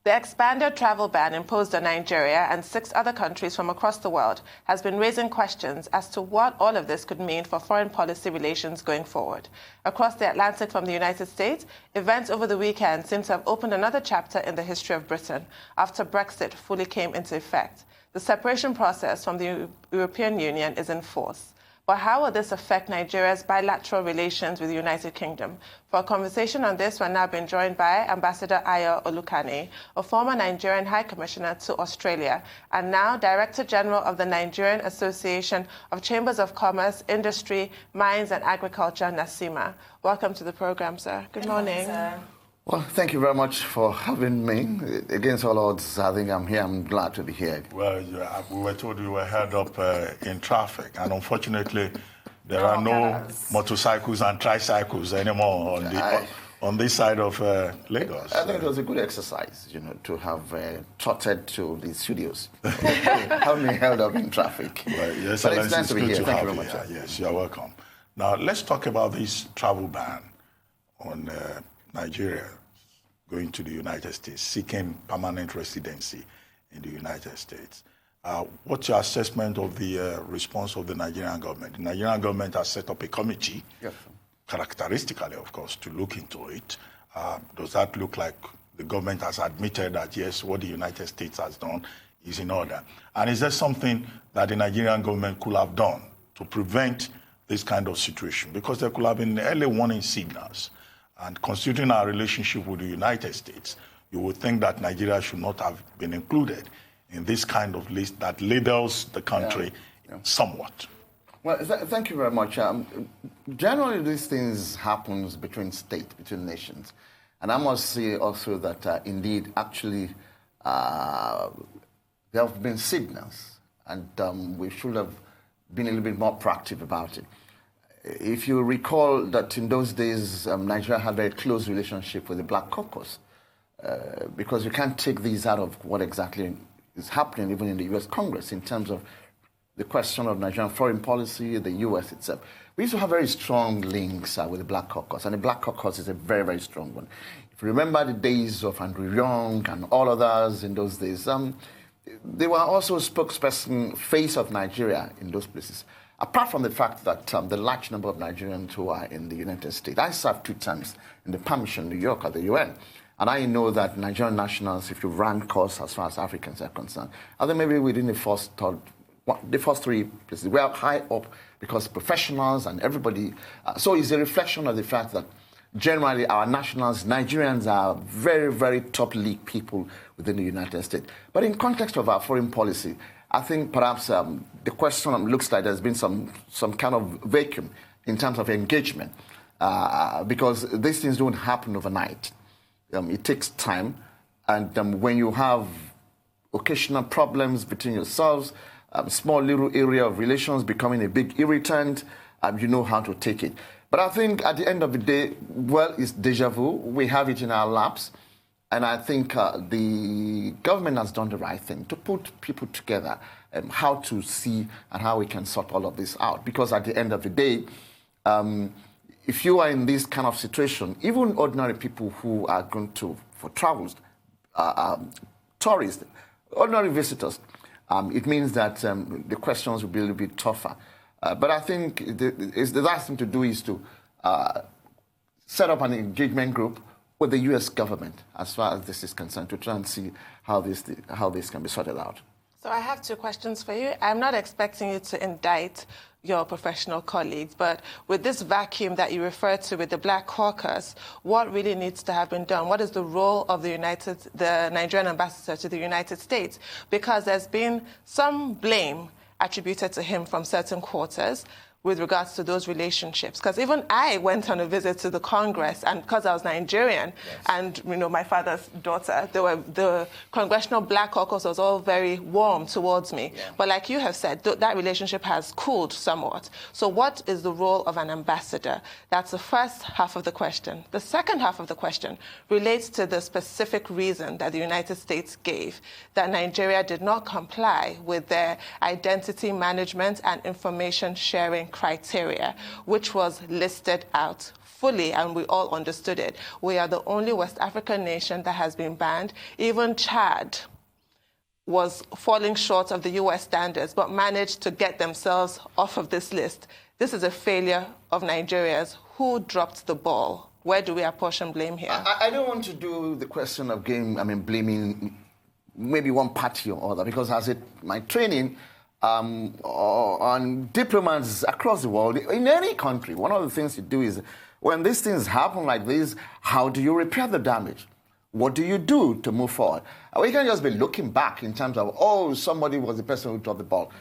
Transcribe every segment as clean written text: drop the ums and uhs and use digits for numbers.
The expanded travel ban imposed on Nigeria and 6 other countries from across the world has been raising questions as to what all of this could mean for foreign policy relations going forward. Across the Atlantic from the United States, events over the weekend seem to have opened another chapter in the history of Britain after Brexit fully came into effect. The separation process from the European Union is in force. But how will this affect Nigeria's bilateral relations with the United Kingdom? For a conversation on this, we're now being joined by Ambassador Ayo Olukanni, a former Nigerian High Commissioner to Australia, and now Director General of the Nigerian Association of Chambers of Commerce, Industry, Mines and Agriculture, NASIMA. Welcome to the program, sir. Good morning. Sir. Well, thank you very much for having me. Against all odds, I think I'm here. I'm glad to be here. Well, we were told we were held up in traffic, and unfortunately, there are no motorcycles and tricycles anymore on this side of Lagos. I think it was a good exercise, to have trotted to the studios. Have me held up in traffic. Well, yes, but it's nice to be here. Thank you very much. Yes, you're welcome. Now, let's talk about this travel ban on Nigeria going to the United States, seeking permanent residency in the United States. What's your assessment of the response of the Nigerian government? The Nigerian government has set up a committee, characteristically, of course, to look into it. Does that look like the government has admitted that, yes, what the United States has done is in order? And is there something that the Nigerian government could have done to prevent this kind of situation? Because there could have been early warning signals. And considering our relationship with the United States, you would think that Nigeria should not have been included in this kind of list that labels the country somewhat. Well, thank you very much. Generally, these things happen between states, between nations. And I must say also that, indeed, actually, there have been signals, and we should have been a little bit more proactive about it. If you recall that in those days, Nigeria had a very close relationship with the Black Caucus, because you can't take these out of what exactly is happening even in the U.S. Congress in terms of the question of Nigerian foreign policy, the U.S. itself. We used to have very strong links with the Black Caucus, and the Black Caucus is a very, very strong one. If you remember the days of Andrew Young and all others in those days, they were also spokesperson, face of Nigeria in those places. Apart from the fact that the large number of Nigerians who are in the United States, I served 2 times in the Permission, New York, at the UN. And I know that Nigerian nationals, if you rank us as far as Africans are concerned, I think maybe within the first 3 places, we are high up because professionals and everybody. So it's a reflection of the fact that generally our nationals, Nigerians, are very, very top league people within the United States. But in context of our foreign policy, I think perhaps the question looks like there's been some kind of vacuum in terms of engagement, because these things don't happen overnight. It takes time, and when you have occasional problems between yourselves, small little area of relations becoming a big irritant, you know how to take it. But I think at the end of the day, well, it's deja vu. We have it in our laps. And I think the government has done the right thing to put people together, how to see and how we can sort all of this out. Because at the end of the day, if you are in this kind of situation, even ordinary people who are going for travels, tourists, ordinary visitors, it means that the questions will be a little bit tougher. But I think the last thing to do is to set up an engagement group with the U.S. government, as far as this is concerned, to try and see how this can be sorted out. So I have 2 questions for you. I'm not expecting you to indict your professional colleagues, but with this vacuum that you referred to with the Black Caucus, what really needs to have been done? What is the role of the Nigerian ambassador to the United States? Because there's been some blame attributed to him from certain quarters with regards to those relationships. Because even I went on a visit to the Congress, and because I was Nigerian, and my father's daughter, the Congressional Black Caucus was all very warm towards me. Yeah. But like you have said, that relationship has cooled somewhat. So what is the role of an ambassador? That's the first half of the question. The second half of the question relates to the specific reason that the United States gave that Nigeria did not comply with their identity management and information sharing qualifying criteria, which was listed out fully, and we all understood it. We are the only West African nation that has been banned. Even Chad was falling short of the US standards, but managed to get themselves off of this list. This is a failure of Nigeria's. Who dropped the ball? Where do we apportion blame here? I don't want to do the question of blaming maybe one party or other, because as my training on diplomats across the world, in any country, one of the things you do is, when these things happen like this, how do you repair the damage? What do you do to move forward? We can't just be looking back in terms of, oh, somebody was the person who dropped the ball.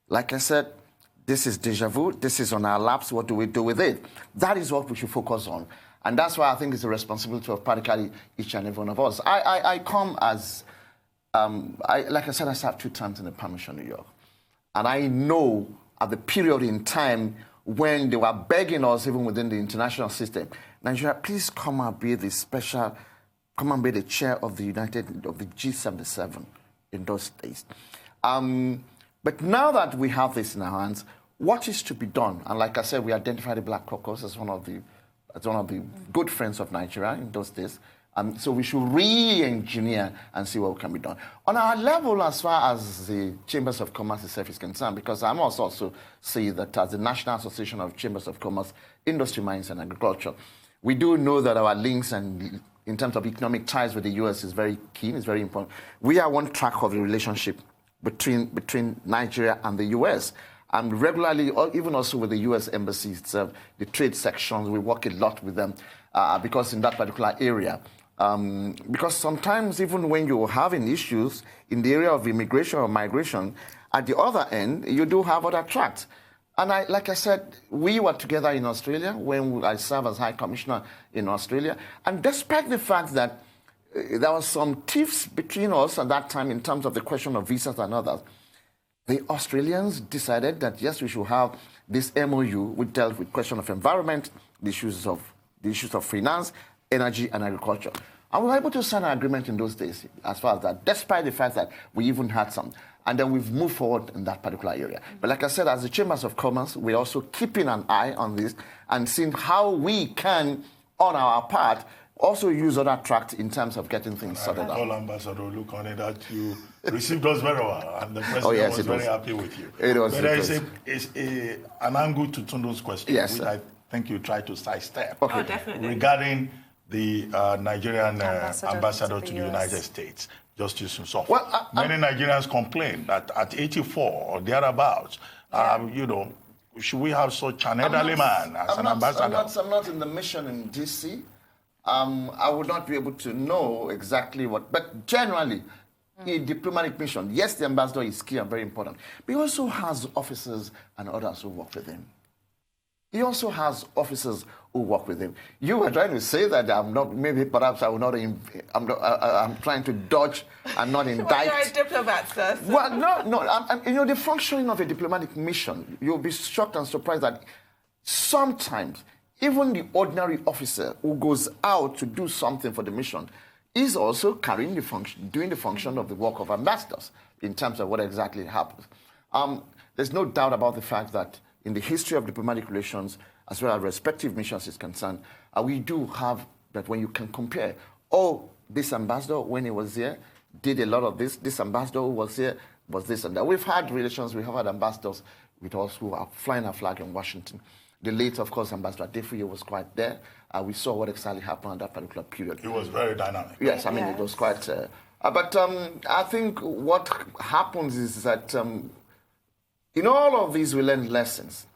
Like I said, this is deja vu. This is on our laps. What do we do with it? That is what we should focus on. And that's why I think it's the responsibility of practically each and every one of us. I come as, like I said, I served 2 terms in the Permission New York. And I know at the period in time when they were begging us, even within the international system, Nigeria, please come and be the chair of the G77 in those days. But now that we have this in our hands, what is to be done? And like I said, we identified the Black Caucus as one of the good friends of Nigeria in those days. So we should re-engineer and see what can be done. On our level, as far as the Chambers of Commerce itself is concerned, because I must also see that as the National Association of Chambers of Commerce, Industry, Mines and Agriculture, we do know that our links and in terms of economic ties with the U.S. is very keen, it's very important. We are one track of the relationship between Nigeria and the U.S. And regularly, or even also with the U.S. embassies, the trade sections, we work a lot with them because in that particular area. Because sometimes even when you're having issues in the area of immigration or migration, at the other end, you do have other tracks. And like I said, we were together in Australia when I served as High Commissioner in Australia. And despite the fact that there was some tiffs between us at that time in terms of the question of visas and others, the Australians decided that, yes, we should have this MOU which dealt with question of environment, the issues of finance, energy and agriculture. And we were able to sign an agreement in those days as far as that, despite the fact that we even had some. And then we've moved forward in that particular area. But like I said, as the Chambers of Commerce, we're also keeping an eye on this and seeing how we can, on our part, also use other tracks in terms of getting things sorted out. All Ambassador Olukanni, that you received us very well, and the president was very happy with you. It was. But there is an angle to Tundu's question, yes, which I think you try to sidestep. Okay. Oh, definitely. Regarding the Nigerian ambassador to the United States, Justice Nsof. Well, many Nigerians complain that at 84 or thereabouts, should we have such an elderly man as an ambassador? I'm not in the mission in D.C. I would not be able to know exactly what, but generally, in diplomatic mission, yes, the ambassador is key and very important, but he also has officers and others who work with him. He also has officers who work with him. You were trying to say that I'm not, maybe perhaps I will not, I'm trying to dodge and not indict. Well, you're a diplomat, sir. So. Well, no, the functioning of a diplomatic mission, you'll be shocked and surprised that sometimes even the ordinary officer who goes out to do something for the mission is also carrying the function, doing the function of the work of ambassadors in terms of what exactly happens. There's no doubt about the fact that in the history of diplomatic relations, as well as respective missions is concerned, we do have that when you can compare, this ambassador, when he was here, did a lot of this. This ambassador who was here was this and that. We've had relations, we have had ambassadors with us who are flying our flag in Washington. The late, of course, Ambassador Adefuye was quite there. We saw what exactly happened at that particular period. It was very dynamic. Yes, it was quite... but I think what happens is that in all of these we learn lessons.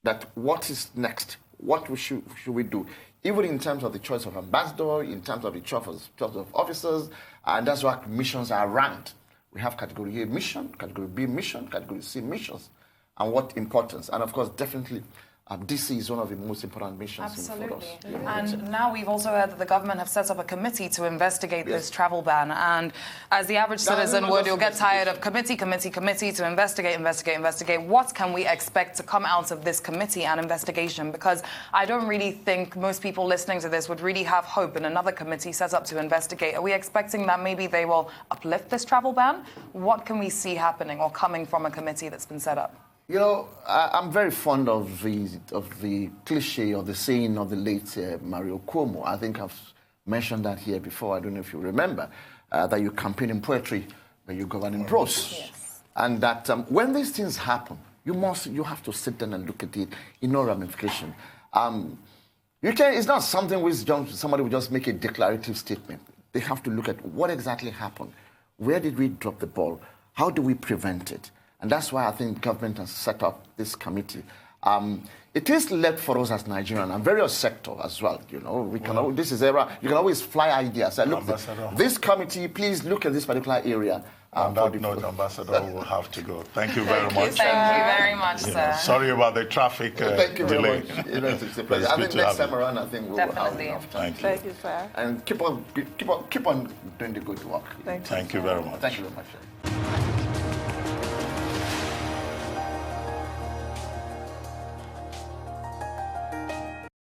That what is next? What should we do? Even in terms of the choice of ambassador, in terms of the choice of officers, and that's why missions are ranked. We have category A mission, category B mission, category C missions, and what importance. And of course, definitely, DC is one of the most important missions for us. And now we've also heard that the government have set up a committee to investigate this travel ban. And as the average citizen would, you'll get tired of committee to investigate. What can we expect to come out of this committee and investigation? Because I don't really think most people listening to this would really have hope in another committee set up to investigate. Are we expecting that maybe they will uplift this travel ban? What can we see happening or coming from a committee that's been set up? You know, I'm very fond of the cliche or the saying of the late Mario Cuomo. I think I've mentioned that here before. I don't know if you remember that you campaign in poetry, but you govern in prose. Yes. And that when these things happen, you have to sit down and look at it in no ramification. It's not something which somebody will just make a declarative statement. They have to look at what exactly happened. Where did we drop the ball? How do we prevent it? And that's why I think government has set up this committee. It is left for us as Nigerians and various sectors as well. You know, this is era. You can always fly ideas. Look, this committee, please look at this particular area. On that note, Ambassador, will have to go. Thank you very much. Thank you very much, sir. Sorry about the traffic thank you delay. Very much. It's a pleasure. I think next time around, I think we'll have enough time. Thank you, sir. And keep on doing the good work. Thank you very much. Thank you very much.